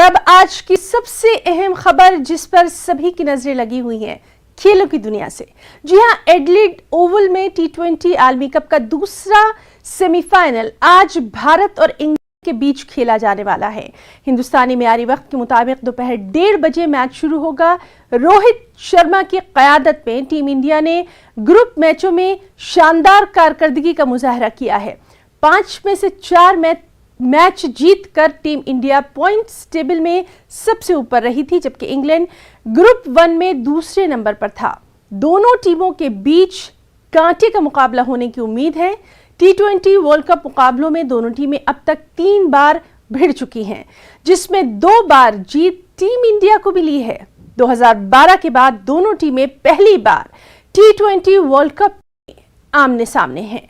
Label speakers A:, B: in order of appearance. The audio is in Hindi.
A: अब आज की सबसे अहम खबर जिस पर सभी की नजरें लगी हुई हैं, खेलों की दुनिया से। जी हां, एडिलेड ओवल में T20 आलमी कप का दूसरा सेमीफाइनल आज भारत और इंग्लैंड के बीच खेला जाने वाला है। हिंदुस्तानी मियारी वक्त के मुताबिक दोपहर 1:30 बजे मैच शुरू होगा। रोहित शर्मा की क़यादत में टीम इंडिया ने ग्रुप मैचों में शानदार कारकर्दगी का मुजाहरा किया है। 5 में से 4 मैच जीतकर टीम इंडिया पॉइंट्स टेबल में सबसे ऊपर रही थी, जबकि इंग्लैंड ग्रुप 1 में दूसरे नंबर पर था। दोनों टीमों के बीच कांटे का मुकाबला होने की उम्मीद है। T20 वर्ल्ड कप मुकाबलों में दोनों टीमें अब तक 3 बार भिड़ चुकी हैं, जिसमें 2 बार जीत टीम इंडिया को मिली है। 2012 के बाद दोनों टीमें पहली बार T20 वर्ल्ड कप में आमने सामने हैं।